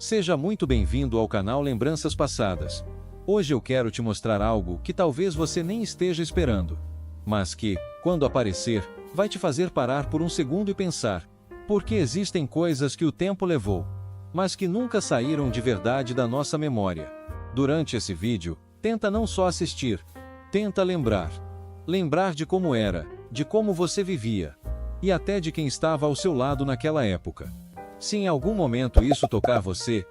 Seja muito bem-vindo ao canal Lembranças Passadas. Hoje eu quero te mostrar algo que talvez você nem esteja esperando, mas que, quando aparecer, vai te fazer parar por um segundo e pensar: por que existem coisas que o tempo levou, mas que nunca saíram de verdade da nossa memória? Durante esse vídeo, tenta não só assistir, tenta lembrar. Lembrar de como era, de como você vivia, e até de quem estava ao seu lado naquela época. Se em algum momento isso tocar você,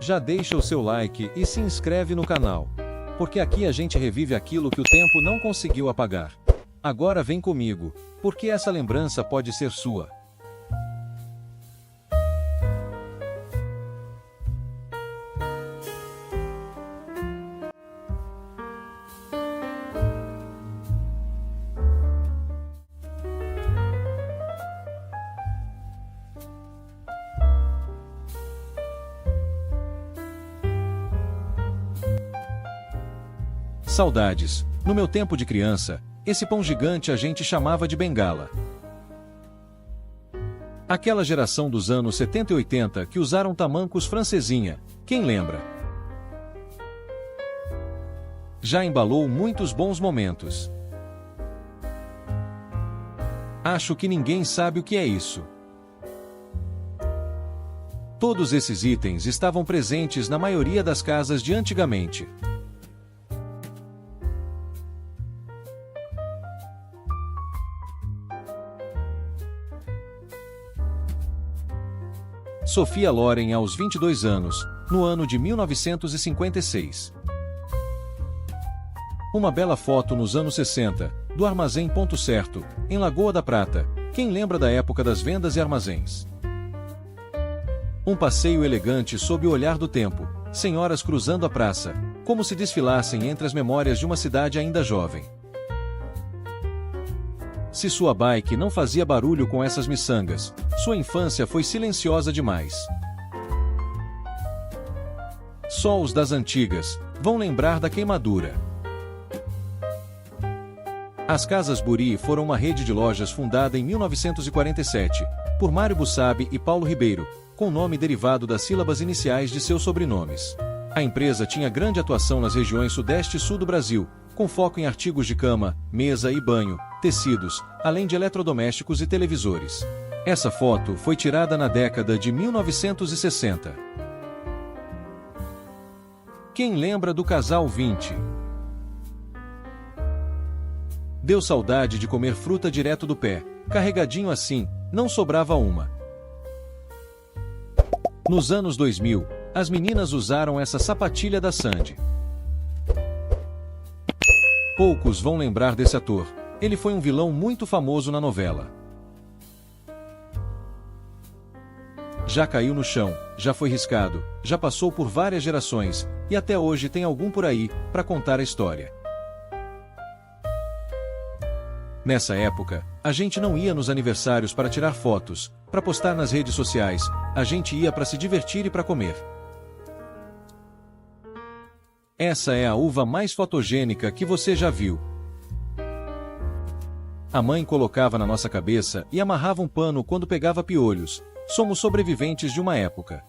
já deixa o seu like e se inscreve no canal, porque aqui a gente revive aquilo que o tempo não conseguiu apagar. Agora vem comigo, porque essa lembrança pode ser sua. Saudades. No meu tempo de criança, esse pão gigante a gente chamava de bengala. Aquela geração dos anos 70 e 80 que usaram tamancos francesinha, quem lembra? Já embalou muitos bons momentos. Acho que ninguém sabe o que é isso. Todos esses itens estavam presentes na maioria das casas de antigamente. Sophia Loren aos 22 anos, no ano de 1956. Uma bela foto nos anos 60, do Armazém Ponto Certo, em Lagoa da Prata. Quem lembra da época das vendas e armazéns? Um passeio elegante sob o olhar do tempo, senhoras cruzando a praça, como se desfilassem entre as memórias de uma cidade ainda jovem. Se sua bike não fazia barulho com essas miçangas, sua infância foi silenciosa demais. Só os das antigas vão lembrar da queimadura. As Casas Buri foram uma rede de lojas fundada em 1947, por Mário Bussabi e Paulo Ribeiro, com nome derivado das sílabas iniciais de seus sobrenomes. A empresa tinha grande atuação nas regiões Sudeste e Sul do Brasil, com foco em artigos de cama, mesa e banho, tecidos, além de eletrodomésticos e televisores. Essa foto foi tirada na década de 1960. Quem lembra do casal 20? Deu saudade de comer fruta direto do pé, carregadinho assim, não sobrava uma. Nos anos 2000, as meninas usaram essa sapatilha da Sandy. Poucos vão lembrar desse ator. Ele foi um vilão muito famoso na novela. Já caiu no chão, já foi riscado, já passou por várias gerações, e até hoje tem algum por aí, para contar a história. Nessa época, a gente não ia nos aniversários para tirar fotos, para postar nas redes sociais, a gente ia para se divertir e para comer. Essa é a uva mais fotogênica que você já viu. A mãe colocava na nossa cabeça e amarrava um pano quando pegava piolhos. Somos sobreviventes de uma época.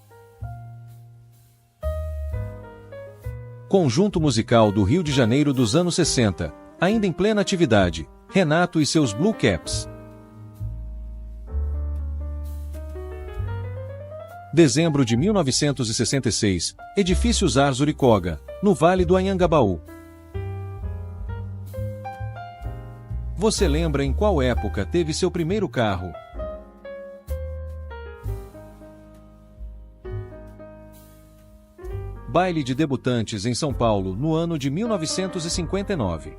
Conjunto musical do Rio de Janeiro dos anos 60, ainda em plena atividade, Renato e seus Blue Caps. Dezembro de 1966, Edifícios Arzuricóga, no Vale do Anhangabaú. Você lembra em qual época teve seu primeiro carro? Baile de debutantes em São Paulo no ano de 1959.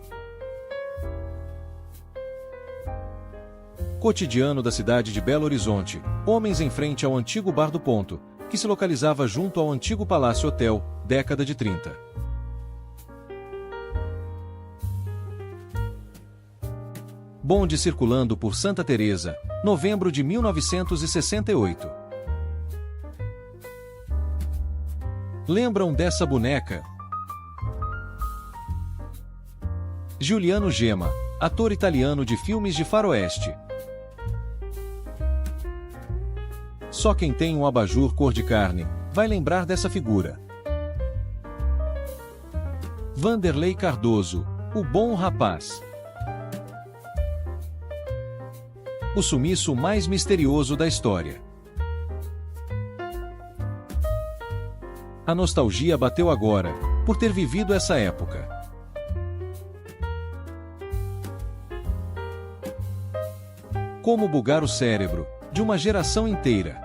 Cotidiano da cidade de Belo Horizonte, homens em frente ao antigo Bar do Ponto, que se localizava junto ao antigo Palácio Hotel, década de 30. Bonde circulando por Santa Teresa, novembro de 1968. Lembram dessa boneca? Giuliano Gemma, ator italiano de filmes de faroeste. Só quem tem um abajur cor de carne, vai lembrar dessa figura. Vanderlei Cardoso, o bom rapaz. O sumiço mais misterioso da história. A nostalgia bateu agora, por ter vivido essa época. Como bugar o cérebro de uma geração inteira.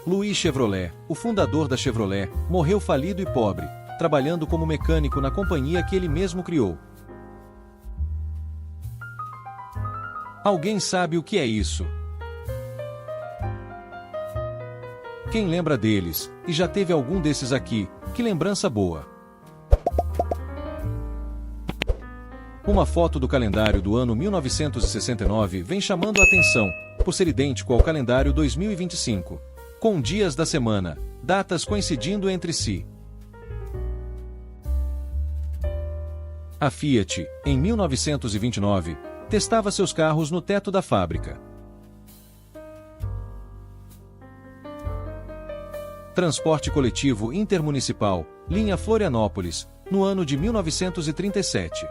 Louis Chevrolet, o fundador da Chevrolet, morreu falido e pobre, trabalhando como mecânico na companhia que ele mesmo criou. Alguém sabe o que é isso? Quem lembra deles, e já teve algum desses aqui, que lembrança boa. Uma foto do calendário do ano 1969 vem chamando a atenção, por ser idêntico ao calendário 2025, com dias da semana, datas coincidindo entre si. A Fiat, em 1929, testava seus carros no teto da fábrica. Transporte coletivo intermunicipal, linha Florianópolis, no ano de 1937.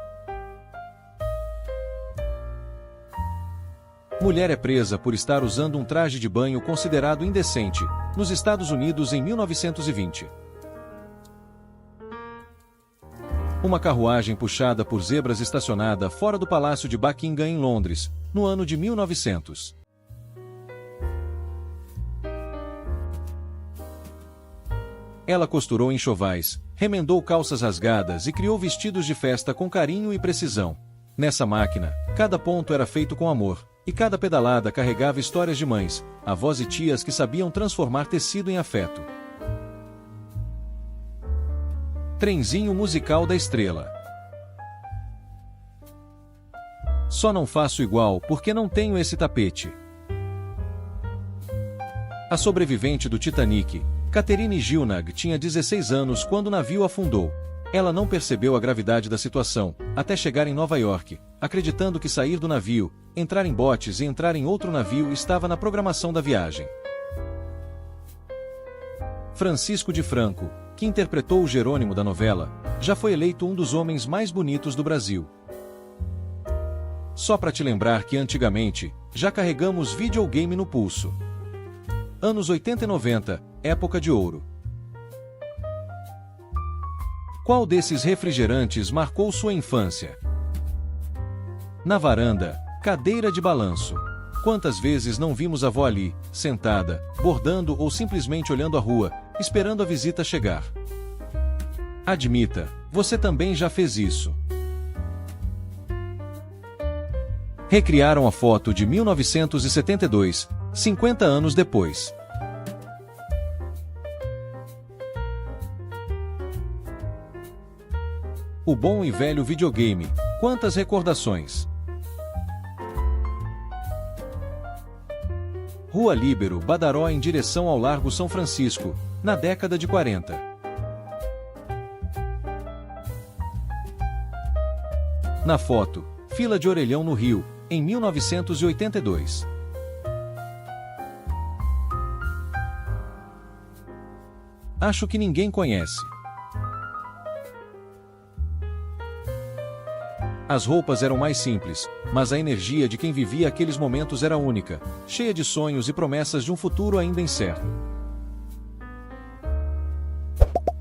Mulher é presa por estar usando um traje de banho considerado indecente, nos Estados Unidos em 1920. Uma carruagem puxada por zebras estacionada fora do Palácio de Buckingham em Londres, no ano de 1900. Ela costurou enxovais, remendou calças rasgadas e criou vestidos de festa com carinho e precisão. Nessa máquina, cada ponto era feito com amor, e cada pedalada carregava histórias de mães, avós e tias que sabiam transformar tecido em afeto. Trenzinho musical da estrela. Só não faço igual porque não tenho esse tapete. A sobrevivente do Titanic, Catherine Gilnag, tinha 16 anos quando o navio afundou. Ela não percebeu a gravidade da situação, até chegar em Nova York, acreditando que sair do navio, entrar em botes e entrar em outro navio estava na programação da viagem. Francisco de Franco, que interpretou o Jerônimo da novela, já foi eleito um dos homens mais bonitos do Brasil. Só para te lembrar que antigamente, já carregamos videogame no pulso. Anos 80 e 90, época de ouro. Qual desses refrigerantes marcou sua infância? Na varanda, cadeira de balanço. Quantas vezes não vimos a avó ali, sentada, bordando ou simplesmente olhando a rua, esperando a visita chegar? Admita, você também já fez isso. Recriaram a foto de 1972, 50 anos depois. O bom e velho videogame, quantas recordações. Rua Líbero, Badaró em direção ao Largo São Francisco, na década de 40. Na foto, fila de orelhão no Rio, em 1982. Acho que ninguém conhece. As roupas eram mais simples, mas a energia de quem vivia aqueles momentos era única, cheia de sonhos e promessas de um futuro ainda incerto.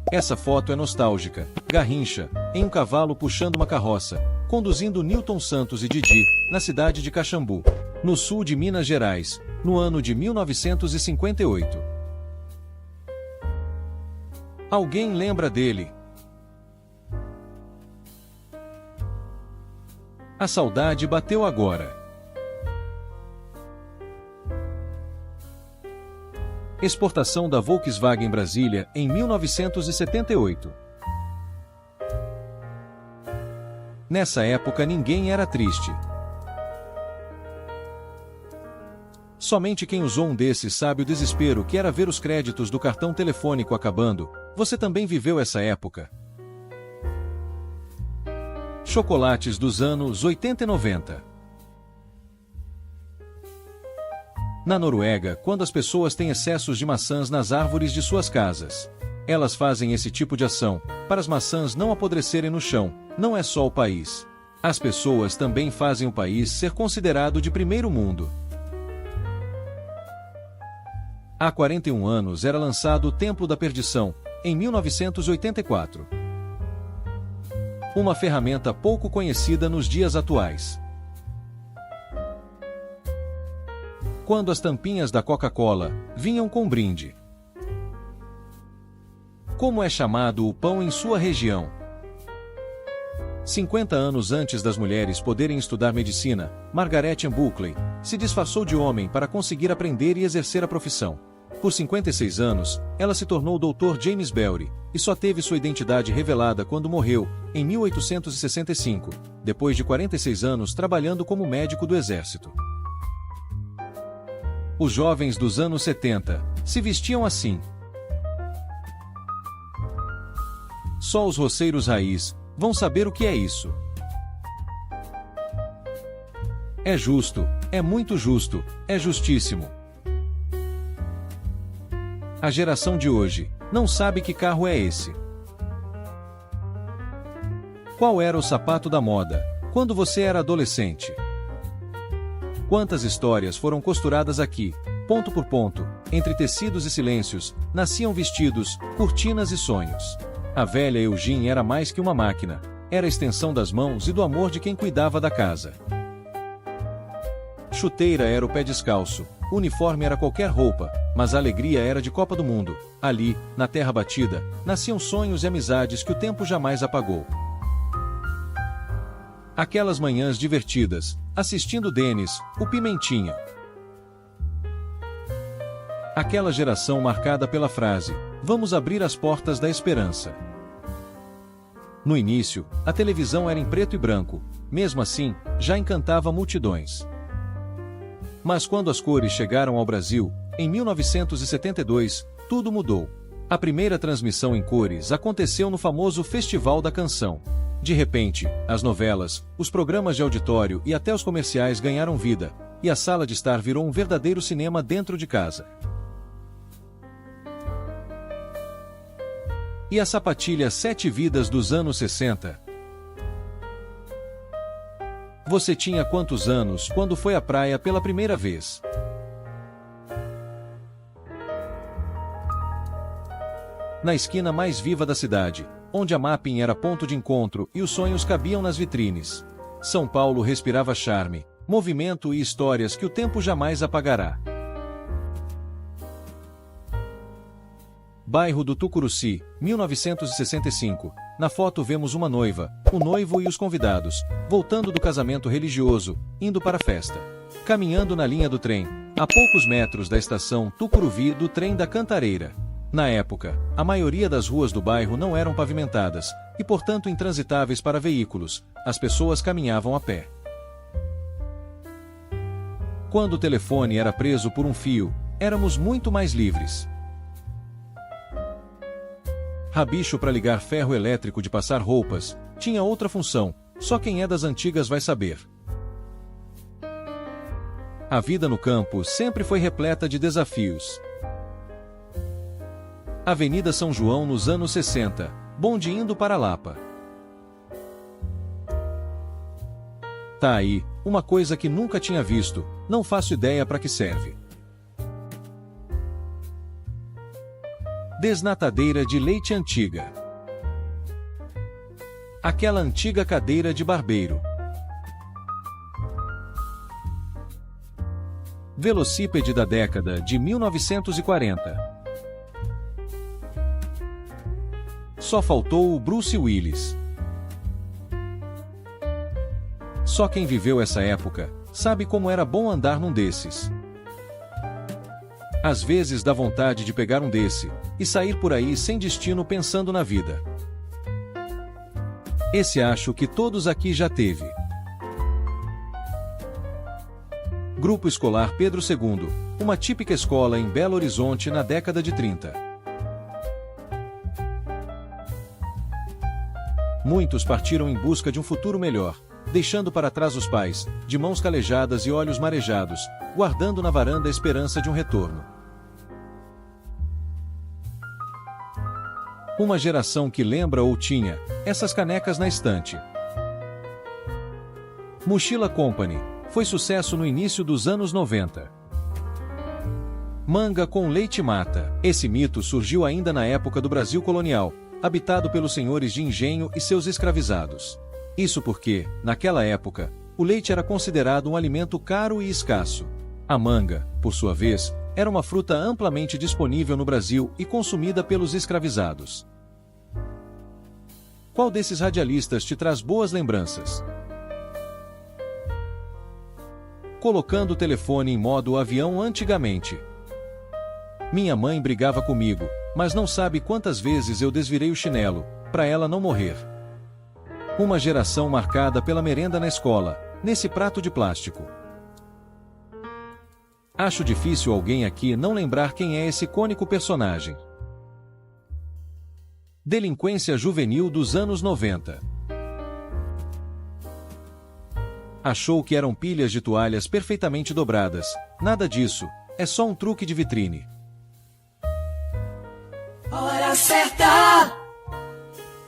Essa foto é nostálgica. Garrincha, em um cavalo puxando uma carroça, conduzindo Newton Santos e Didi, na cidade de Caxambu, no sul de Minas Gerais, no ano de 1958. Alguém lembra dele? A saudade bateu agora. Exportação da Volkswagen Brasília em 1978. Nessa época ninguém era triste. Somente quem usou um desses sabe o desespero que era ver os créditos do cartão telefônico acabando. Você também viveu essa época? Chocolates dos anos 80 e 90. Na Noruega, quando as pessoas têm excessos de maçãs nas árvores de suas casas, elas fazem esse tipo de ação, para as maçãs não apodrecerem no chão. Não é só o país. As pessoas também fazem o país ser considerado de primeiro mundo. Há 41 anos era lançado O Templo da Perdição, em 1984. Uma ferramenta pouco conhecida nos dias atuais. Quando as tampinhas da Coca-Cola vinham com brinde. Como é chamado o pão em sua região? 50 anos antes das mulheres poderem estudar medicina, Margaret Ann Buckley se disfarçou de homem para conseguir aprender e exercer a profissão. Por 56 anos, ela se tornou Dr. James Belry, e só teve sua identidade revelada quando morreu, em 1865, depois de 46 anos trabalhando como médico do exército. Os jovens dos anos 70 se vestiam assim. Só os roceiros raiz vão saber o que é isso. É justo, é muito justo, é justíssimo. A geração de hoje não sabe que carro é esse. Qual era o sapato da moda quando você era adolescente? Quantas histórias foram costuradas aqui, ponto por ponto, entre tecidos e silêncios, nasciam vestidos, cortinas e sonhos. A velha Eugene era mais que uma máquina, era a extensão das mãos e do amor de quem cuidava da casa. Chuteira era o pé descalço, uniforme era qualquer roupa, mas a alegria era de Copa do Mundo. Ali, na terra batida, nasciam sonhos e amizades que o tempo jamais apagou. Aquelas manhãs divertidas, assistindo Denis, o Pimentinha. Aquela geração marcada pela frase, vamos abrir as portas da esperança. No início, a televisão era em preto e branco, mesmo assim, já encantava multidões. Mas quando as cores chegaram ao Brasil, em 1972, tudo mudou. A primeira transmissão em cores aconteceu no famoso Festival da Canção. De repente, as novelas, os programas de auditório e até os comerciais ganharam vida, e a sala de estar virou um verdadeiro cinema dentro de casa. E a sapatilha 7 vidas dos anos 60? Você tinha quantos anos quando foi à praia pela primeira vez? Na esquina mais viva da cidade, onde a Mapping era ponto de encontro e os sonhos cabiam nas vitrines. São Paulo respirava charme, movimento e histórias que o tempo jamais apagará. Bairro do Tucuruci, 1965. Na foto vemos uma noiva, o noivo e os convidados, voltando do casamento religioso, indo para a festa. Caminhando na linha do trem, a poucos metros da estação Tucuruvi do trem da Cantareira. Na época, a maioria das ruas do bairro não eram pavimentadas, e portanto intransitáveis para veículos, as pessoas caminhavam a pé. Quando o telefone era preso por um fio, éramos muito mais livres. Rabicho para ligar ferro elétrico de passar roupas, tinha outra função, só quem é das antigas vai saber. A vida no campo sempre foi repleta de desafios. Avenida São João nos anos 60, bonde indo para Lapa. Tá aí, uma coisa que nunca tinha visto, não faço ideia para que serve. Desnatadeira de leite antiga. Aquela antiga cadeira de barbeiro. Velocípede da década de 1940. Só faltou o Bruce Willis. Só quem viveu essa época sabe como era bom andar num desses. Às vezes dá vontade de pegar um desse e sair por aí sem destino pensando na vida. Esse acho que todos aqui já teve. Grupo Escolar Pedro II, uma típica escola em Belo Horizonte na década de 30. Muitos partiram em busca de um futuro melhor, deixando para trás os pais, de mãos calejadas e olhos marejados, guardando na varanda a esperança de um retorno. Uma geração que lembra ou tinha essas canecas na estante. Mochila Company foi sucesso no início dos anos 90. Manga com leite mata. Esse mito surgiu ainda na época do Brasil colonial, habitado pelos senhores de engenho e seus escravizados. Isso porque, naquela época, o leite era considerado um alimento caro e escasso. A manga, por sua vez, era uma fruta amplamente disponível no Brasil e consumida pelos escravizados. Qual desses radialistas te traz boas lembranças? Colocando o telefone em modo avião antigamente. Minha mãe brigava comigo, mas não sabe quantas vezes eu desvirei o chinelo, para ela não morrer. Uma geração marcada pela merenda na escola, nesse prato de plástico. Acho difícil alguém aqui não lembrar quem é esse icônico personagem. Delinquência juvenil dos anos 90. Achou que eram pilhas de toalhas perfeitamente dobradas. Nada disso, é só um truque de vitrine. Hora certa!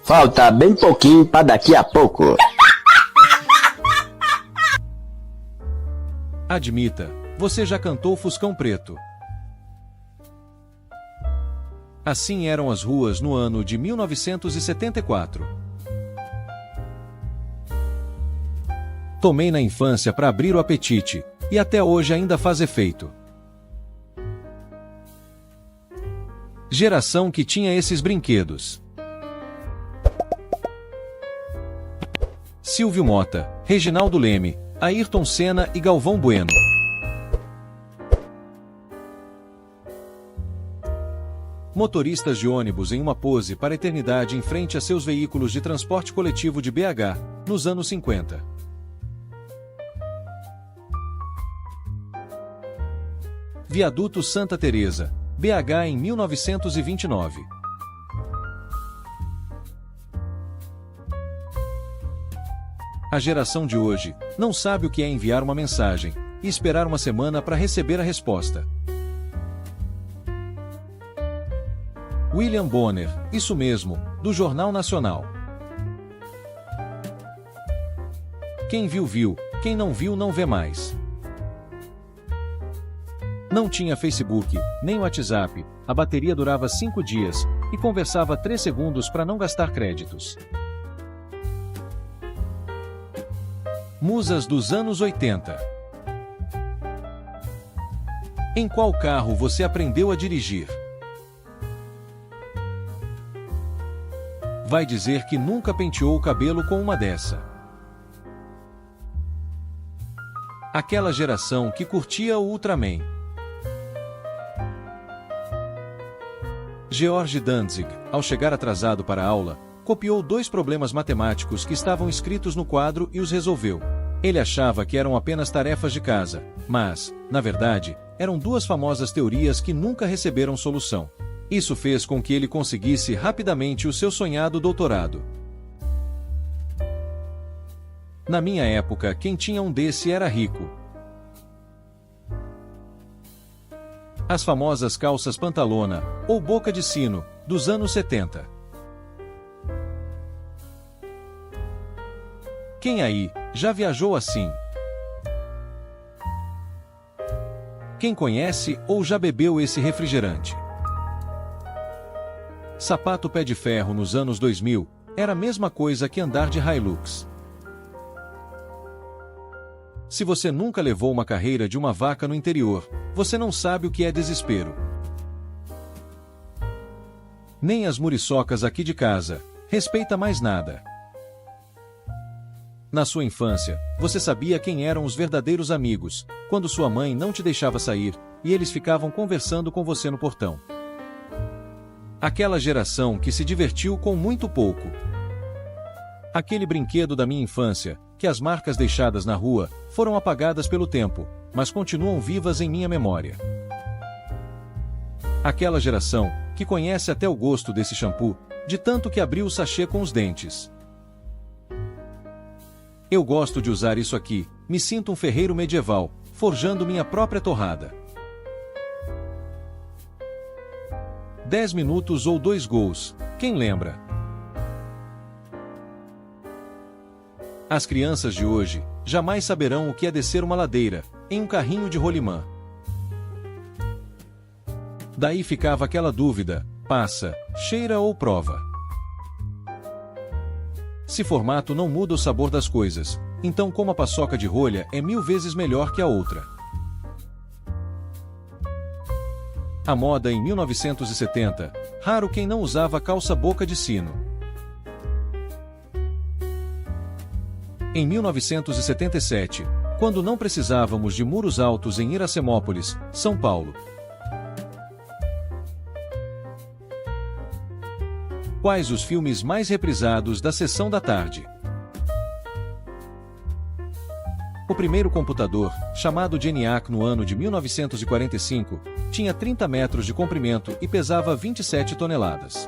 Falta bem pouquinho para daqui a pouco. Admita, você já cantou Fuscão Preto. Assim eram as ruas no ano de 1974. Tomei na infância para abrir o apetite, e até hoje ainda faz efeito. Geração que tinha esses brinquedos. Silvio Mota, Reginaldo Leme, Ayrton Senna e Galvão Bueno. Motoristas de ônibus em uma pose para a eternidade em frente a seus veículos de transporte coletivo de BH, nos anos 50. Viaduto Santa Teresa, BH em 1929. A geração de hoje não sabe o que é enviar uma mensagem e esperar uma semana para receber a resposta. William Bonner, isso mesmo, do Jornal Nacional. Quem viu, viu, quem não viu, não vê mais. Não tinha Facebook, nem WhatsApp, a bateria durava 5 dias, e conversava 3 segundos para não gastar créditos. Musas dos anos 80. Em qual carro você aprendeu a dirigir? Vai dizer que nunca penteou o cabelo com uma dessa. Aquela geração que curtia o Ultraman. George Danzig, ao chegar atrasado para a aula, copiou 2 problemas matemáticos que estavam escritos no quadro e os resolveu. Ele achava que eram apenas tarefas de casa, mas, na verdade, eram 2 famosas teorias que nunca receberam solução. Isso fez com que ele conseguisse rapidamente o seu sonhado doutorado. Na minha época, quem tinha um desse era rico. As famosas calças pantalona, ou boca de sino, dos anos 70. Quem aí já viajou assim? Quem conhece ou já bebeu esse refrigerante? Sapato pé de ferro nos anos 2000 era a mesma coisa que andar de Hilux. Se você nunca levou uma carreira de uma vaca no interior, você não sabe o que é desespero. Nem as muriçocas aqui de casa, respeita mais nada. Na sua infância, você sabia quem eram os verdadeiros amigos, quando sua mãe não te deixava sair, e eles ficavam conversando com você no portão. Aquela geração que se divertiu com muito pouco. Aquele brinquedo da minha infância, que as marcas deixadas na rua foram apagadas pelo tempo, mas continuam vivas em minha memória. Aquela geração que conhece até o gosto desse shampoo, de tanto que abriu o sachê com os dentes. Eu gosto de usar isso aqui, me sinto um ferreiro medieval, forjando minha própria torrada. 10 minutos ou 2 gols, quem lembra? As crianças de hoje jamais saberão o que é descer uma ladeira, em um carrinho de rolimã. Daí ficava aquela dúvida, passa, cheira ou prova. Se formato não muda o sabor das coisas, então como a paçoca de rolha é 1000 vezes melhor que a outra. A moda em 1970, raro quem não usava calça boca de sino. Em 1977, quando não precisávamos de muros altos em Iracemópolis, São Paulo. Quais os filmes mais reprisados da sessão da tarde? O primeiro computador, chamado de ENIAC no ano de 1945, tinha 30 metros de comprimento e pesava 27 toneladas.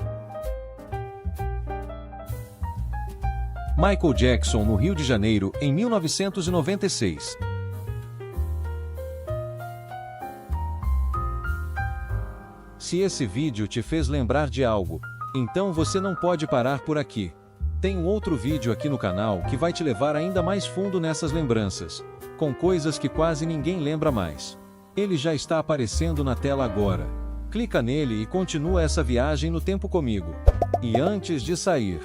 Michael Jackson no Rio de Janeiro, em 1996. Se esse vídeo te fez lembrar de algo, então você não pode parar por aqui. Tem um outro vídeo aqui no canal que vai te levar ainda mais fundo nessas lembranças, com coisas que quase ninguém lembra mais. Ele já está aparecendo na tela agora. Clica nele e continua essa viagem no tempo comigo. E antes de sair,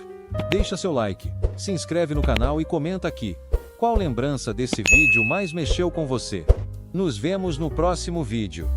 deixa seu like, se inscreve no canal e comenta aqui. Qual lembrança desse vídeo mais mexeu com você? Nos vemos no próximo vídeo.